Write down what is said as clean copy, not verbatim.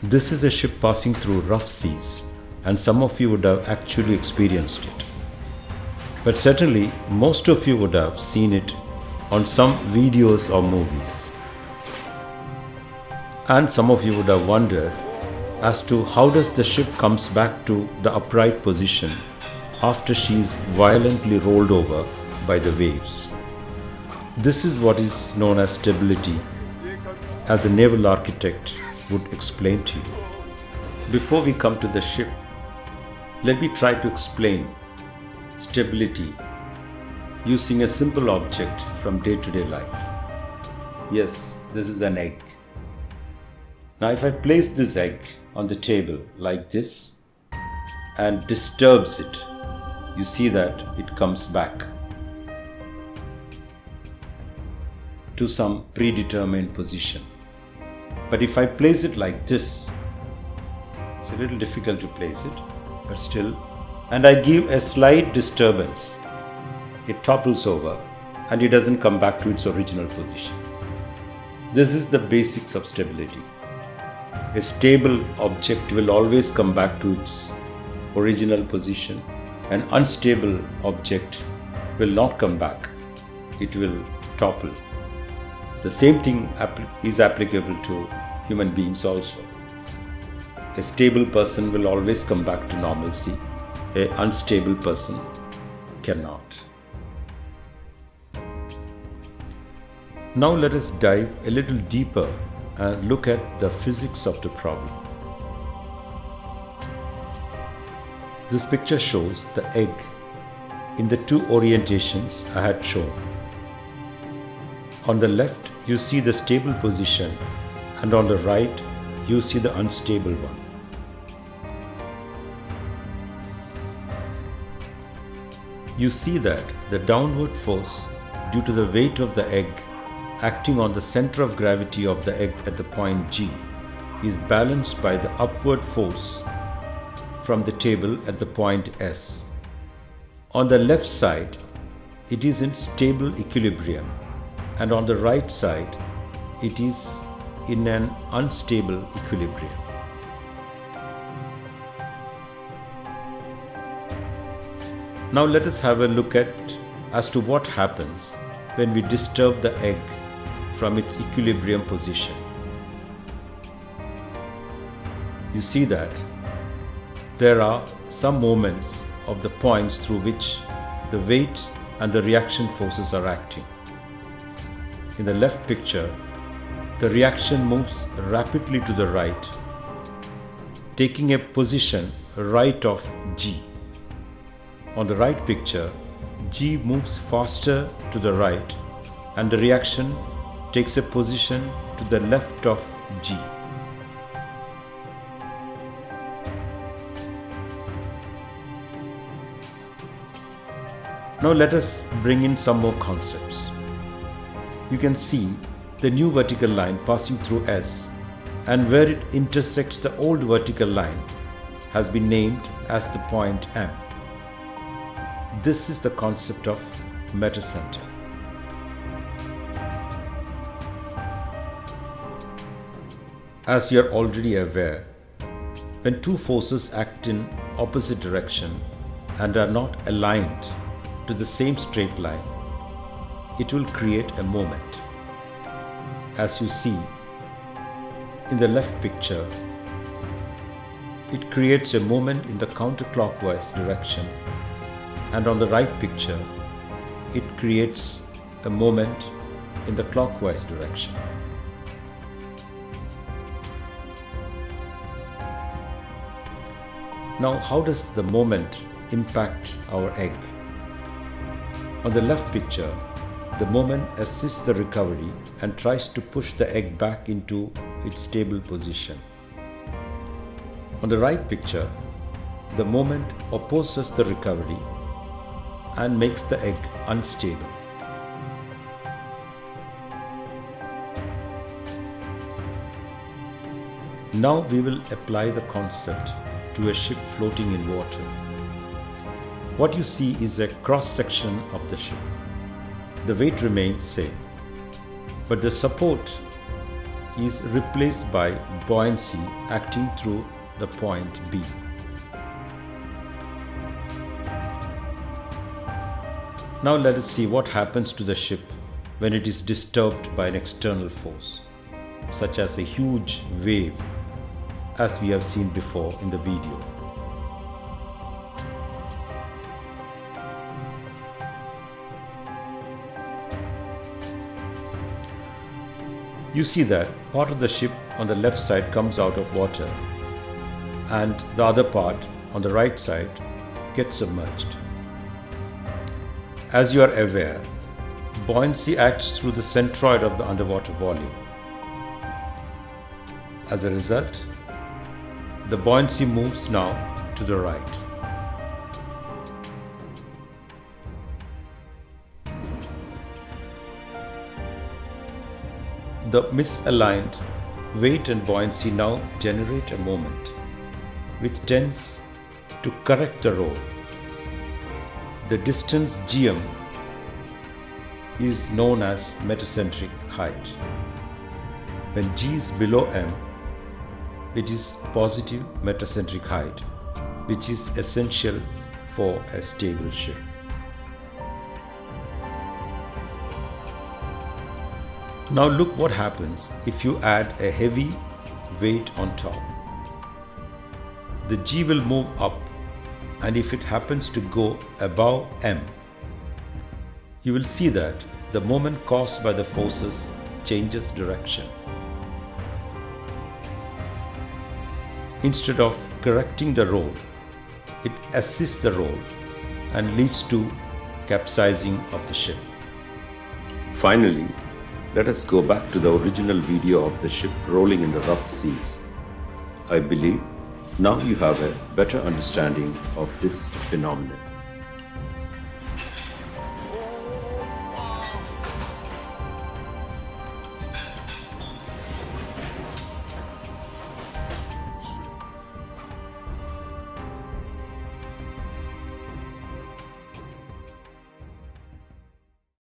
This is a ship passing through rough seas, and some of you would have actually experienced it. But certainly, most of you would have seen it on some videos or movies. And some of you would have wondered as to how does the ship comes back to the upright position after she is violently rolled over by the waves. This is what is known as stability, as a naval architect would explain to you. Before we come to the ship, let me try to explain stability using a simple object from day-to-day life. Yes, this is an egg. Now if I place this egg on the table like this and disturbs it, you see that it comes back to some predetermined position. But if I place it like this, it's a little difficult to place it, but still, and I give a slight disturbance, it topples over and it doesn't come back to its original position. This is the basics of stability. A stable object will always come back to its original position. An unstable object will not come back. It will topple. The same thing is applicable to human beings also. A stable person will always come back to normalcy. An unstable person cannot. Now let us dive a little deeper and look at the physics of the problem. This picture shows the egg in the two orientations I had shown. On the left, you see the stable position, and on the right, you see the unstable one. You see that the downward force due to the weight of the egg acting on the center of gravity of the egg at the point G is balanced by the upward force from the table at the point S. On the left side, it is in stable equilibrium, and on the right side, it is in an unstable equilibrium. Now let us have a look at as to what happens when we disturb the egg from its equilibrium position. You see that there are some moments of the points through which the weight and the reaction forces are acting. In the left picture, the reaction moves rapidly to the right, taking a position right of G. On the right picture, G moves faster to the right and the reaction takes a position to the left of G. Now let us bring in some more concepts. You can see the new vertical line passing through S, and where it intersects the old vertical line has been named as the point M. This is the concept of metacenter. As you are already aware, when two forces act in opposite direction and are not aligned to the same straight line, it will create a moment. As you see in the left picture, it creates a moment in the counterclockwise direction, and on the right picture, it creates a moment in the clockwise direction. Now, how does the moment impact our egg? On the left picture, the moment assists the recovery and tries to push the egg back into its stable position. On the right picture, the moment opposes the recovery and makes the egg unstable. Now we will apply the concept to a ship floating in water. What you see is a cross-section of the ship. The weight remains same, but the support is replaced by buoyancy acting through the point B. Now let us see what happens to the ship when it is disturbed by an external force, such as a huge wave, as we have seen before in the video. You see that part of the ship on the left side comes out of water and the other part on the right side gets submerged. As you are aware, buoyancy acts through the centroid of the underwater volume. As a result, the buoyancy moves now to the right. The misaligned weight and buoyancy now generate a moment which tends to correct the roll. The distance gm is known as metacentric height. When g is below m, it is positive metacentric height, which is essential for a stable ship. Now look what happens if you add a heavy weight on top. The G will move up, and if it happens to go above M, you will see that the moment caused by the forces changes direction. Instead of correcting the roll, it assists the roll and leads to capsizing of the ship. Finally, let us go back to the original video of the ship rolling in the rough seas. I believe now you have a better understanding of this phenomenon.